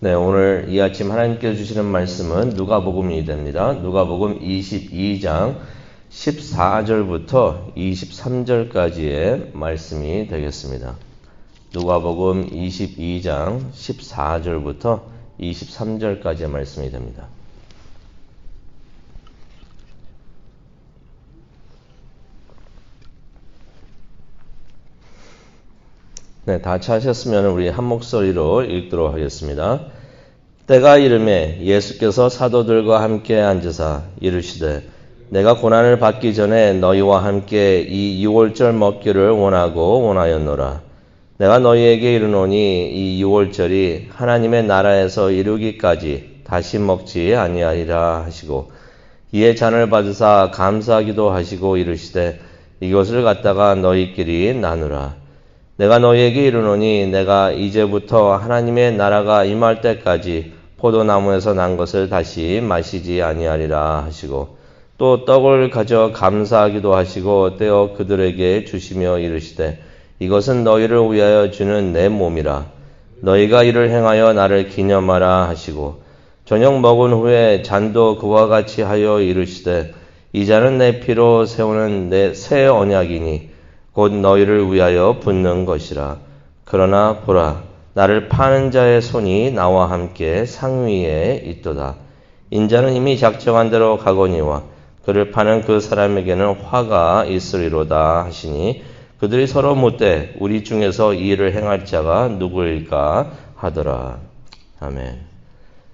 네, 오늘 이 아침 하나님께서 주시는 말씀은 누가복음이 됩니다. 누가복음 22장 14절부터 23절까지의 말씀이 되겠습니다. 누가복음 22장 14절부터 23절까지의 말씀이 됩니다. 네, 다 찾으셨으면 우리 한 목소리로 읽도록 하겠습니다. 때가 이르매 예수께서 사도들과 함께 앉으사 이르시되 내가 고난을 받기 전에 너희와 함께 이 유월절 먹기를 원하였노라. 내가 너희에게 이르노니 이 유월절이 하나님의 나라에서 이루기까지 다시 먹지 아니하리라 하시고 이에 잔을 받으사 감사하기도 하시고 이르시되 이것을 갖다가 너희끼리 나누라. 내가 너희에게 이르노니 내가 이제부터 하나님의 나라가 임할 때까지 포도나무에서 난 것을 다시 마시지 아니하리라 하시고 또 떡을 가져 감사하기도 하시고 떼어 그들에게 주시며 이르시되 이것은 너희를 위하여 주는 내 몸이라. 너희가 이를 행하여 나를 기념하라 하시고 저녁 먹은 후에 잔도 그와 같이 하여 이르시되 이 잔은 내 피로 세우는 내 새 언약이니 곧 너희를 위하여 붓는 것이라. 그러나 보라, 나를 파는 자의 손이 나와 함께 상위에 있도다. 인자는 이미 작정한 대로 가거니와 그를 파는 그 사람에게는 화가 있으리로다 하시니 그들이 서로 묻되 우리 중에서 이 일을 행할 자가 누구일까 하더라. 아멘.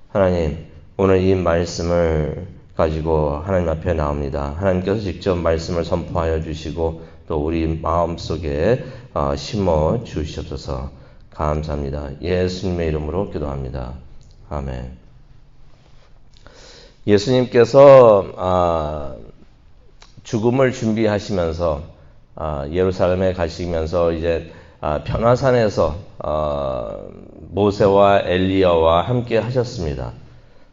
하나님, 오늘 이 말씀을 가지고 하나님 앞에 나옵니다. 하나님께서 직접 말씀을 선포하여 주시고 또 우리 마음속에 심어 주시옵소서. 감사합니다. 예수님의 이름으로 기도합니다. 아멘. 예수님께서 죽음을 준비하시면서 예루살렘에 가시면서 이제 변화산에서 모세와 엘리야와 함께 하셨습니다.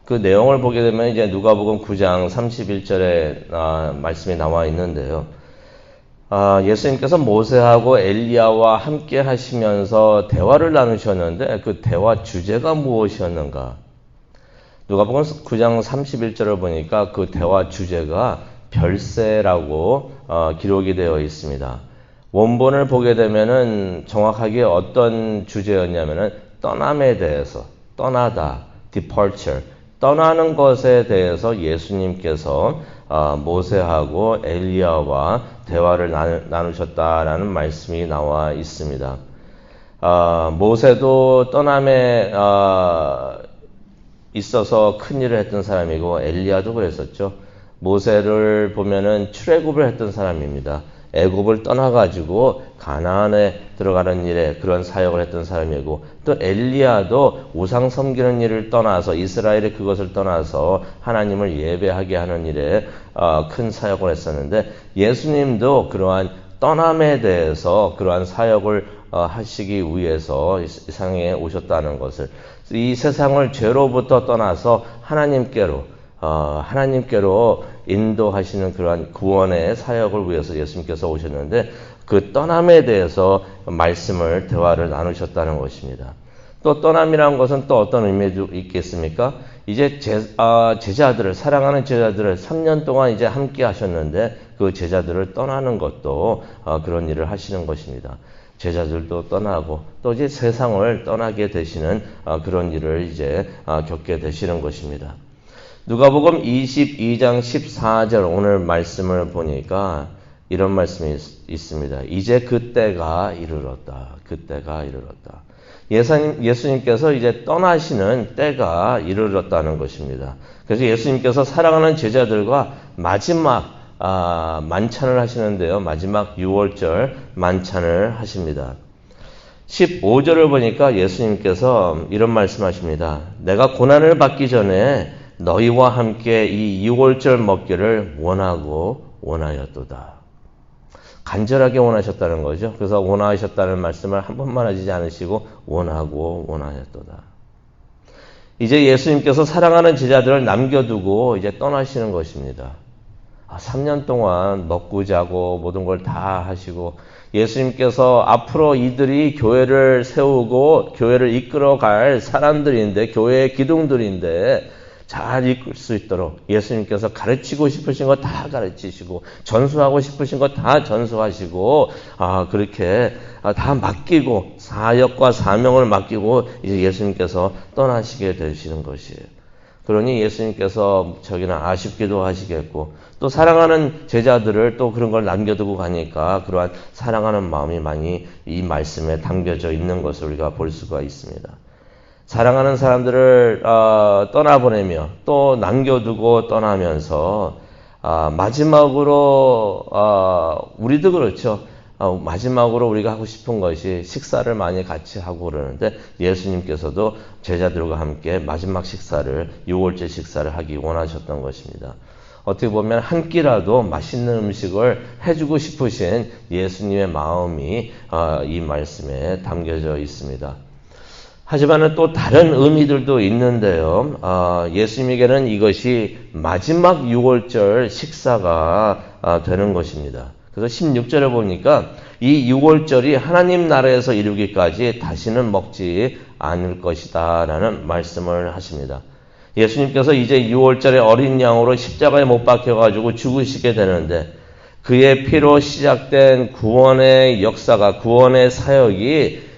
그 내용을 보게 되면 이제 누가복음 9장 31절에 말씀이 나와 있는데요. 예수님께서 모세하고 엘리야와 함께 하시면서 대화를 나누셨는데 그 대화 주제가 무엇이었는가? 누가복음 9장 31절을 보니까 그 대화 주제가 별세라고 기록이 되어 있습니다. 원본을 보게 되면은 정확하게 어떤 주제였냐면은 떠남에 대해서, 떠나다, departure, 떠나는 것에 대해서 예수님께서 모세하고 엘리야와 대화를 나누셨다라는 말씀이 나와 있습니다. 모세도 떠남에 있어서 큰 일을 했던 사람이고 엘리야도 그랬었죠. 모세를 보면은 출애굽을 했던 사람입니다. 애굽을 떠나가지고 가나안에 들어가는 일에 그런 사역을 했던 사람이고 또 엘리야도 우상 섬기는 일을 떠나서 이스라엘이 그것을 떠나서 하나님을 예배하게 하는 일에 큰 사역을 했었는데 예수님도 그러한 떠남에 대해서 그러한 사역을 하시기 위해서 이 세상에 오셨다는 것을 이 세상을 죄로부터 떠나서 하나님께로 인도하시는 그러한 구원의 사역을 위해서 예수님께서 오셨는데 그 떠남에 대해서 대화를 나누셨다는 것입니다. 또 떠남이라는 것은 또 어떤 의미도 있겠습니까? 이제 제자들을 사랑하는 제자들을 3년 동안 이제 함께 하셨는데 그 제자들을 떠나는 것도 그런 일을 하시는 것입니다. 제자들도 떠나고 또 이제 세상을 떠나게 되시는 그런 일을 이제 겪게 되시는 것입니다. 누가복음 22장 14절 오늘 말씀을 보니까 이런 말씀이 있습니다. 이제 그때가 이르렀다. 그때가 이르렀다. 예수님께서 이제 떠나시는 때가 이르렀다는 것입니다. 그래서 예수님께서 사랑하는 제자들과 마지막 만찬을 하시는데요. 마지막 유월절 만찬을 하십니다. 15절을 보니까 예수님께서 이런 말씀하십니다. 내가 고난을 받기 전에 너희와 함께 이 유월절 먹기를 원하였도다. 간절하게 원하셨다는 거죠. 그래서 원하셨다는 말씀을 한 번만 하지 않으시고 원하였도다. 이제 예수님께서 사랑하는 제자들을 남겨두고 이제 떠나시는 것입니다. 3년 동안 먹고 자고 모든 걸 다 하시고 예수님께서 앞으로 이들이 교회를 세우고 교회를 이끌어갈 사람들인데, 교회의 기둥들인데 잘 이끌 수 있도록 예수님께서 가르치고 싶으신 거 다 가르치시고 전수하고 싶으신 거 다 전수하시고 그렇게 다 맡기고 사역과 사명을 맡기고 이제 예수님께서 떠나시게 되시는 것이에요. 그러니 예수님께서 저기는 아쉽기도 하시겠고 또 사랑하는 제자들을 또 그런 걸 남겨두고 가니까 그러한 사랑하는 마음이 많이 이 말씀에 담겨져 있는 것을 우리가 볼 수가 있습니다. 사랑하는 사람들을 떠나보내며 또 남겨두고 떠나면서 마지막으로 우리도 그렇죠. 마지막으로 우리가 하고 싶은 것이 식사를 많이 같이 하고 그러는데 예수님께서도 제자들과 함께 마지막 식사를, 유월절 식사를 하기 원하셨던 것입니다. 어떻게 보면 한 끼라도 맛있는 음식을 해주고 싶으신 예수님의 마음이 이 말씀에 담겨져 있습니다. 하지만 또 다른 의미들도 있는데요. 예수님에게는 이것이 마지막 유월절 식사가 되는 것입니다. 그래서 16절에 보니까 이 유월절이 하나님 나라에서 이루기까지 다시는 먹지 않을 것이다 라는 말씀을 하십니다. 예수님께서 이제 유월절에 어린 양으로 십자가에 못 박혀가지고 죽으시게 되는데 그의 피로 시작된 구원의 역사가, 구원의 사역이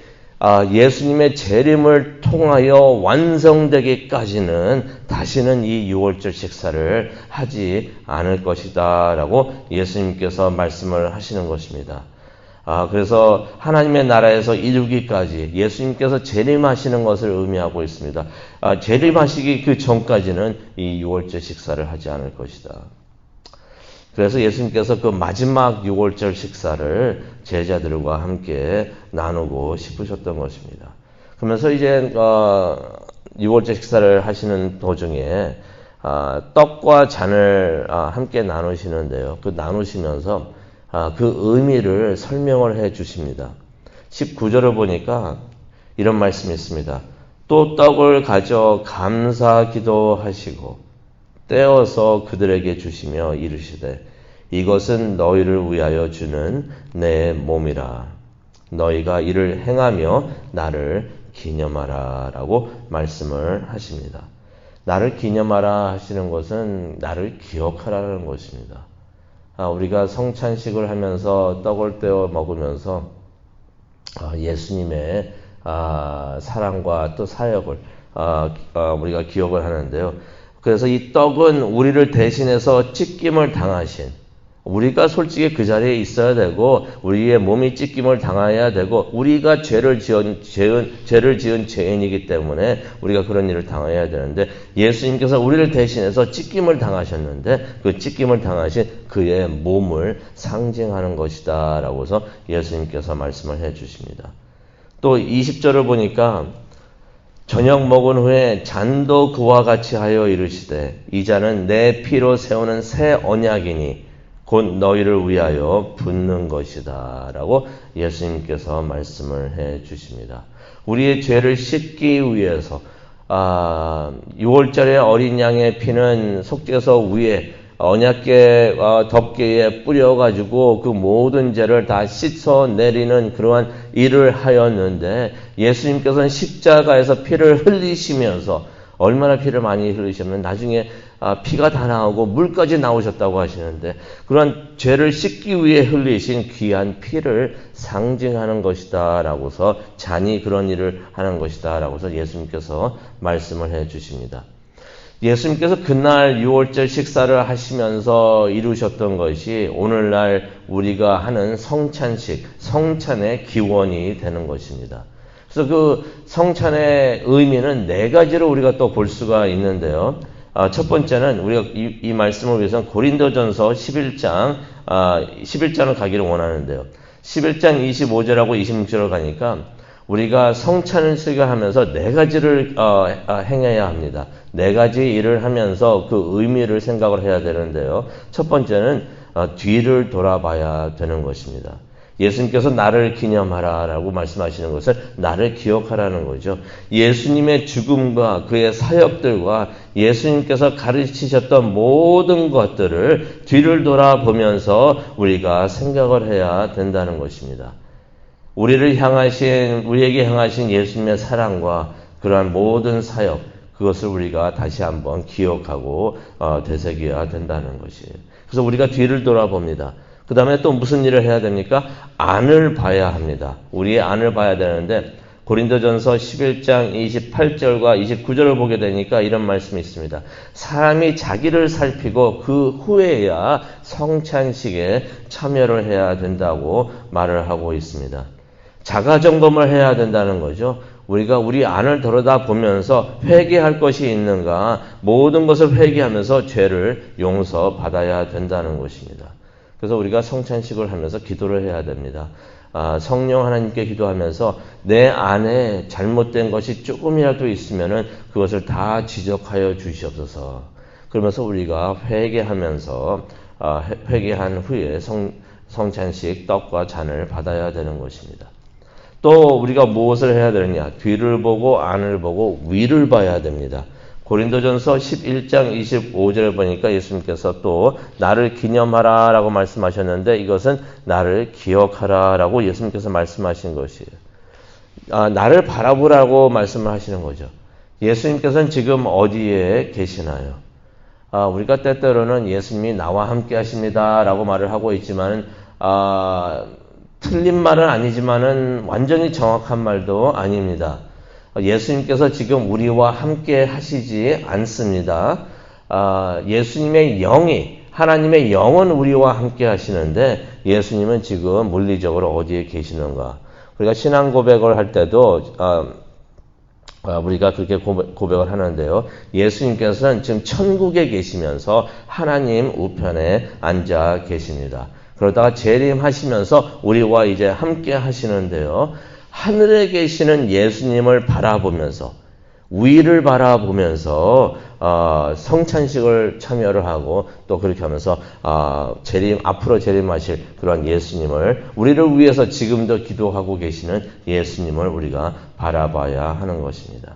예수님의 재림을 통하여 완성되기까지는 다시는 이 유월절 식사를 하지 않을 것이다 라고 예수님께서 말씀을 하시는 것입니다. 그래서 하나님의 나라에서 이루기까지 예수님께서 재림하시는 것을 의미하고 있습니다. 재림하시기 그 전까지는 이 유월절 식사를 하지 않을 것이다. 그래서 예수님께서 그 마지막 유월절 식사를 제자들과 함께 나누고 싶으셨던 것입니다. 그러면서 이제 유월절 식사를 하시는 도중에 떡과 잔을 함께 나누시는데요. 그 나누시면서 그 의미를 설명을 해 주십니다. 19절을 보니까 이런 말씀이 있습니다. 또 떡을 가져 감사 기도하시고 떼어서 그들에게 주시며 이르시되 이것은 너희를 위하여 주는 내 몸이라. 너희가 이를 행하며 나를 기념하라 라고 말씀을 하십니다. 나를 기념하라 하시는 것은 나를 기억하라는 것입니다. 우리가 성찬식을 하면서 떡을 떼어 먹으면서 예수님의 사랑과 또 사역을 우리가 기억을 하는데요. 그래서 이 떡은 우리를 대신해서 찢김을 당하신, 우리가 솔직히 그 자리에 있어야 되고 우리의 몸이 찢김을 당해야 되고 우리가 죄를 지은 죄인이기 때문에 우리가 그런 일을 당해야 되는데 예수님께서 우리를 대신해서 찢김을 당하셨는데 그 찢김을 당하신 그의 몸을 상징하는 것이다 라고서 예수님께서 말씀을 해 주십니다. 또 20절을 보니까 저녁 먹은 후에 잔도 그와 같이 하여 이르시되 이 잔은 내 피로 세우는 새 언약이니 곧 너희를 위하여 붓는 것이다 라고 예수님께서 말씀을 해 주십니다. 우리의 죄를 씻기 위해서 유월절의 어린 양의 피는 속죄서 위에 언약궤 덮개에 뿌려가지고 그 모든 죄를 다 씻어내리는 그러한 일을 하였는데 예수님께서는 십자가에서 피를 흘리시면서 얼마나 피를 많이 흘리시면 나중에 피가 다 나오고 물까지 나오셨다고 하시는데 그러한 죄를 씻기 위해 흘리신 귀한 피를 상징하는 것이다 라고서 잔이 그런 일을 하는 것이다 라고서 예수님께서 말씀을 해 주십니다. 예수님께서 그날 유월절 식사를 하시면서 이루셨던 것이 오늘날 우리가 하는 성찬식, 성찬의 기원이 되는 것입니다. 그래서 그 성찬의 의미는 네 가지로 우리가 또 볼 수가 있는데요. 첫 번째는 우리가 이 말씀을 위해서 고린도전서 11장을 가기를 원하는데요. 11장 25절하고 26절을 가니까 우리가 성찬식을 하면서 네 가지를 행해야 합니다. 네 가지 일을 하면서 그 의미를 생각을 해야 되는데요. 첫 번째는 뒤를 돌아봐야 되는 것입니다. 예수님께서 나를 기념하라라고 말씀하시는 것은 나를 기억하라는 거죠. 예수님의 죽음과 그의 사역들과 예수님께서 가르치셨던 모든 것들을 뒤를 돌아보면서 우리가 생각을 해야 된다는 것입니다. 우리에게 향하신 예수님의 사랑과 그러한 모든 사역, 그것을 우리가 다시 한번 기억하고 되새겨야 된다는 것이에요. 그래서 우리가 뒤를 돌아봅니다. 그 다음에 또 무슨 일을 해야 됩니까? 안을 봐야 합니다. 우리의 안을 봐야 되는데 고린도전서 11장 28절과 29절을 보게 되니까 이런 말씀이 있습니다. 사람이 자기를 살피고 그 후에야 성찬식에 참여를 해야 된다고 말을 하고 있습니다. 자가점검을 해야 된다는 거죠. 우리가 우리 안을 들여다보면서 회개할 것이 있는가, 모든 것을 회개하면서 죄를 용서받아야 된다는 것입니다. 그래서 우리가 성찬식을 하면서 기도를 해야 됩니다. 성령 하나님께 기도하면서 내 안에 잘못된 것이 조금이라도 있으면은 그것을 다 지적하여 주시옵소서. 그러면서 우리가 회개하면서 회개한 후에 성찬식 떡과 잔을 받아야 되는 것입니다. 또 우리가 무엇을 해야 되느냐? 뒤를 보고 안을 보고 위를 봐야 됩니다. 고린도전서 11장 25절을 보니까 예수님께서 또 나를 기념하라 라고 말씀하셨는데 이것은 나를 기억하라 라고 예수님께서 말씀하신 것이에요. 나를 바라보라고 말씀을 하시는 거죠. 예수님께서는 지금 어디에 계시나요? 우리가 때때로는 예수님이 나와 함께 하십니다 라고 말을 하고 있지만 틀린 말은 아니지만은 완전히 정확한 말도 아닙니다. 예수님께서 지금 우리와 함께 하시지 않습니다. 예수님의 영이, 하나님의 영은 우리와 함께 하시는데 예수님은 지금 물리적으로 어디에 계시는가? 우리가 신앙 고백을 할 때도 우리가 그렇게 고백을 하는데요. 예수님께서는 지금 천국에 계시면서 하나님 우편에 앉아 계십니다. 그러다가 재림하시면서 우리와 이제 함께 하시는데요. 하늘에 계시는 예수님을 바라보면서 위를 바라보면서 성찬식을 참여를 하고 또 그렇게 하면서 앞으로 재림하실 그러한 예수님을 우리를 위해서 지금도 기도하고 계시는 예수님을 우리가 바라봐야 하는 것입니다.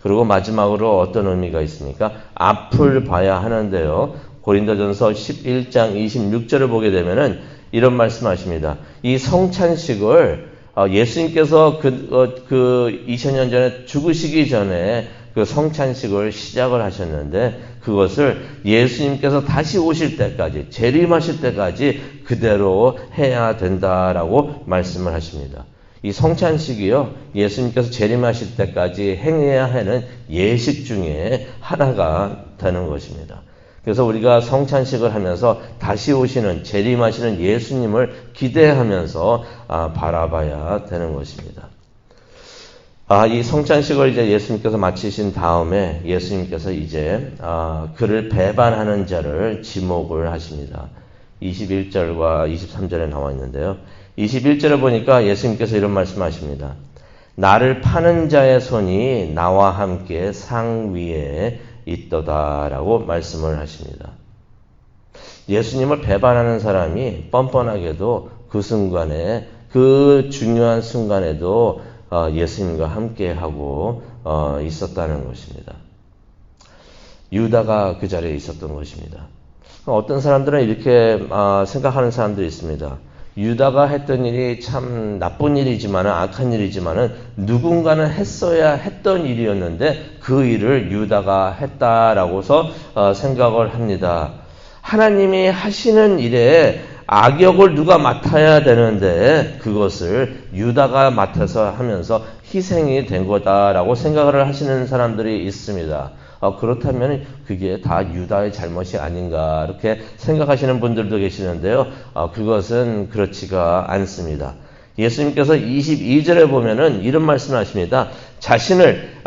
그리고 마지막으로 어떤 의미가 있습니까? 앞을 봐야 하는데요. 고린도전서 11장 26절을 보게 되면은 이런 말씀하십니다. 이 성찬식을 예수님께서 그 2000년 전에 죽으시기 전에 그 성찬식을 시작을 하셨는데 그것을 예수님께서 다시 오실 때까지, 재림하실 때까지 그대로 해야 된다라고 말씀을 하십니다. 이 성찬식이요, 예수님께서 재림하실 때까지 행해야 하는 예식 중에 하나가 되는 것입니다. 그래서 우리가 성찬식을 하면서 다시 오시는, 재림하시는 예수님을 기대하면서 바라봐야 되는 것입니다. 이 성찬식을 이제 예수님께서 마치신 다음에 예수님께서 이제 그를 배반하는 자를 지목을 하십니다. 21절과 23절에 나와 있는데요. 21절에 보니까 예수님께서 이런 말씀하십니다. 나를 파는 자의 손이 나와 함께 상 위에 있도다라고 말씀을 하십니다. 예수님을 배반하는 사람이 뻔뻔하게도 그 순간에, 그 중요한 순간에도 예수님과 함께하고 있었다는 것입니다. 유다가 그 자리에 있었던 것입니다. 어떤 사람들은 이렇게 생각하는 사람들이 있습니다. 유다가 했던 일이 참 나쁜 일이지만은, 악한 일이지만은 누군가는 했어야 했던 일이었는데 그 일을 유다가 했다라고서 생각을 합니다. 하나님이 하시는 일에 악역을 누가 맡아야 되는데 그것을 유다가 맡아서 하면서 희생이 된 거다라고 생각을 하시는 사람들이 있습니다. 그렇다면 그게 다 유다의 잘못이 아닌가 이렇게 생각하시는 분들도 계시는데요. 그것은 그렇지가 않습니다. 예수님께서 22절에 보면은 이런 말씀을 하십니다.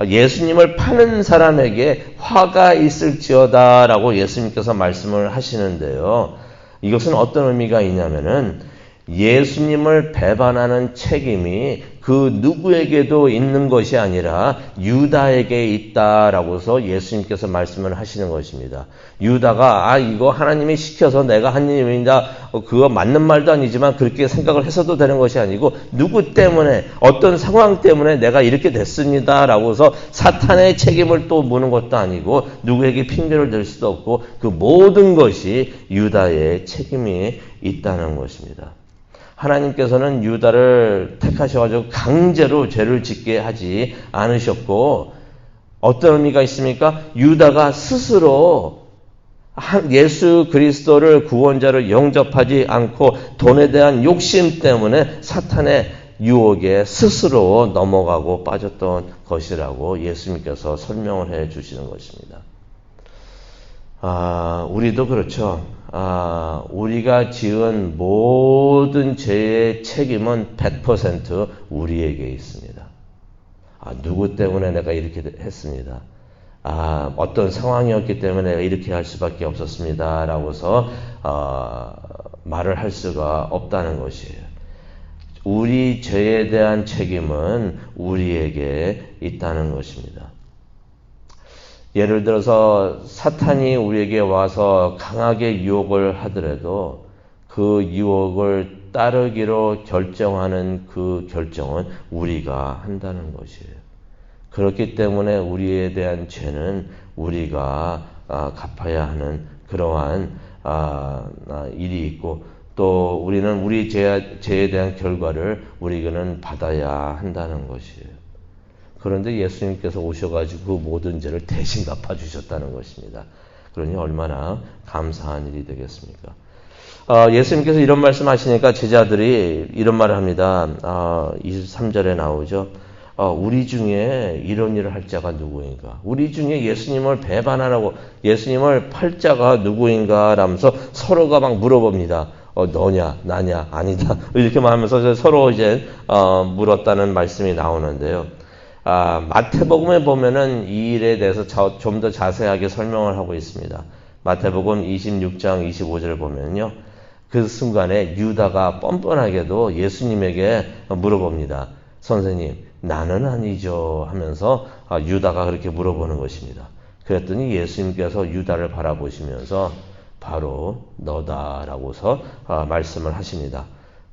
예수님을 파는 사람에게 화가 있을지어다 라고 예수님께서 말씀을 하시는데요. 이것은 어떤 의미가 있냐면은 예수님을 배반하는 책임이 그 누구에게도 있는 것이 아니라 유다에게 있다라고서 예수님께서 말씀을 하시는 것입니다. 유다가 이거 하나님이 시켜서 내가 한 일입니다. 그거 맞는 말도 아니지만 그렇게 생각을 해서도 되는 것이 아니고 누구 때문에 어떤 상황 때문에 내가 이렇게 됐습니다라고서 사탄의 책임을 또 무는 것도 아니고 누구에게 핑계를 댈 수도 없고 그 모든 것이 유다의 책임이 있다는 것입니다. 하나님께서는 유다를 택하셔가지고 강제로 죄를 짓게 하지 않으셨고 어떤 의미가 있습니까? 유다가 스스로 예수 그리스도를 구원자로 영접하지 않고 돈에 대한 욕심 때문에 사탄의 유혹에 스스로 넘어가고 빠졌던 것이라고 예수님께서 설명을 해 주시는 것입니다. 우리도 그렇죠. 우리가 지은 모든 죄의 책임은 100% 우리에게 있습니다. 누구 때문에 내가 이렇게 했습니다. 어떤 상황이었기 때문에 내가 이렇게 할 수밖에 없었습니다. 라고서 말을 할 수가 없다는 것이에요. 우리 죄에 대한 책임은 우리에게 있다는 것입니다. 예를 들어서 사탄이 우리에게 와서 강하게 유혹을 하더라도 그 유혹을 따르기로 결정하는 그 결정은 우리가 한다는 것이에요. 그렇기 때문에 우리에 대한 죄는 우리가 갚아야 하는 그러한 일이 있고 또 우리는 우리 죄에 대한 결과를 우리는 받아야 한다는 것이에요. 그런데 예수님께서 오셔가지고 그 모든 죄를 대신 갚아주셨다는 것입니다. 그러니 얼마나 감사한 일이 되겠습니까? 예수님께서 이런 말씀 하시니까 제자들이 이런 말을 합니다. 23절에 나오죠. 우리 중에 이런 일을 할 자가 누구인가? 우리 중에 예수님을 배반하라고 예수님을 팔 자가 누구인가? 라면서 서로가 막 물어봅니다. 너냐, 나냐, 아니다. 이렇게 말하면서 서로 이제 물었다는 말씀이 나오는데요. 마태복음에 보면은 이 일에 대해서 좀 더 자세하게 설명을 하고 있습니다. 마태복음 26장 25절을 보면요. 그 순간에 유다가 뻔뻔하게도 예수님에게 물어봅니다. 선생님, 나는 아니죠 하면서 유다가 그렇게 물어보는 것입니다. 그랬더니 예수님께서 유다를 바라보시면서 바로 너다라고서 말씀을 하십니다.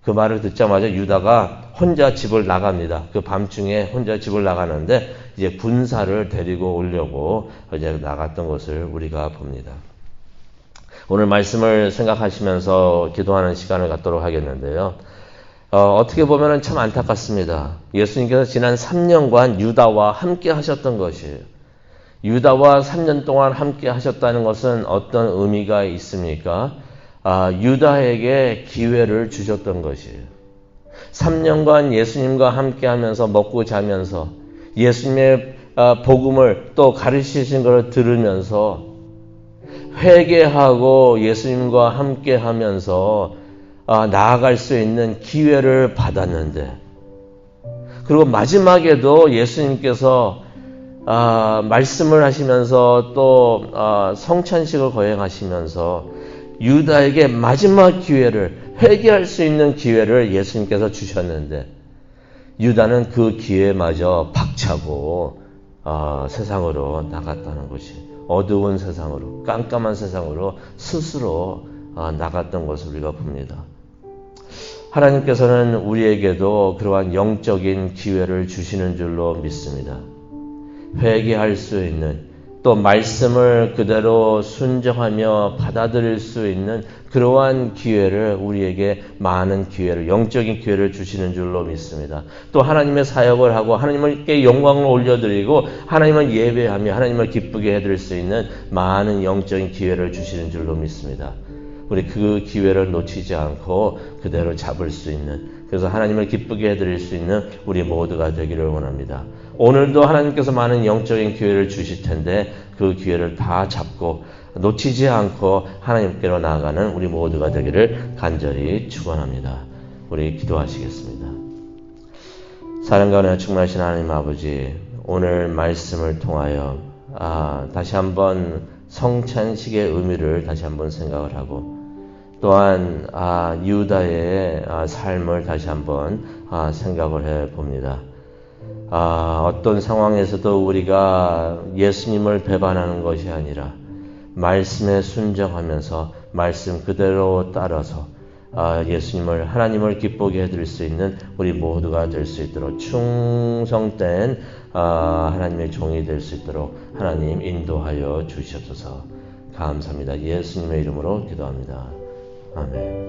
그 말을 듣자마자 유다가 혼자 집을 나갑니다. 그 밤중에 혼자 집을 나가는데 이제 군사를 데리고 오려고 이제 나갔던 것을 우리가 봅니다. 오늘 말씀을 생각하시면서 기도하는 시간을 갖도록 하겠는데요. 어떻게 보면 참 안타깝습니다. 예수님께서 지난 3년간 유다와 함께 하셨던 것이에요. 유다와 3년 동안 함께 하셨다는 것은 어떤 의미가 있습니까? 유다에게 기회를 주셨던 것이에요. 3년간 예수님과 함께 하면서 먹고 자면서 예수님의 복음을 또 가르치신 것을 들으면서 회개하고 예수님과 함께 하면서 나아갈 수 있는 기회를 받았는데 그리고 마지막에도 예수님께서 말씀을 하시면서 또 성찬식을 거행하시면서 유다에게 마지막 기회를 회개할 수 있는 기회를 예수님께서 주셨는데 유다는 그 기회마저 박차고 세상으로 나갔다는 것이 어두운 세상으로 깜깜한 세상으로 스스로 나갔던 것을 우리가 봅니다. 하나님께서는 우리에게도 그러한 영적인 기회를 주시는 줄로 믿습니다. 회개할 수 있는 또 말씀을 그대로 순종하며 받아들일 수 있는 그러한 기회를 우리에게 많은 기회를 영적인 기회를 주시는 줄로 믿습니다. 또 하나님의 사역을 하고 하나님께 영광을 올려드리고 하나님을 예배하며 하나님을 기쁘게 해드릴 수 있는 많은 영적인 기회를 주시는 줄로 믿습니다. 우리 그 기회를 놓치지 않고 그대로 잡을 수 있는 그래서 하나님을 기쁘게 해드릴 수 있는 우리 모두가 되기를 원합니다. 오늘도 하나님께서 많은 영적인 기회를 주실 텐데 그 기회를 다 잡고 놓치지 않고 하나님께로 나아가는 우리 모두가 되기를 간절히 축원합니다. 우리 기도하시겠습니다. 사랑과 은혜가 충만하신 하나님 아버지, 오늘 말씀을 통하여 다시 한번 성찬식의 의미를 다시 한번 생각을 하고 또한 유다의 삶을 다시 한번 생각을 해 봅니다. 어떤 상황에서도 우리가 예수님을 배반하는 것이 아니라 말씀에 순종하면서 말씀 그대로 따라서 예수님을 하나님을 기쁘게 해드릴 수 있는 우리 모두가 될 수 있도록 충성된 하나님의 종이 될 수 있도록 하나님 인도하여 주시옵소서. 감사합니다. 예수님의 이름으로 기도합니다. 아멘.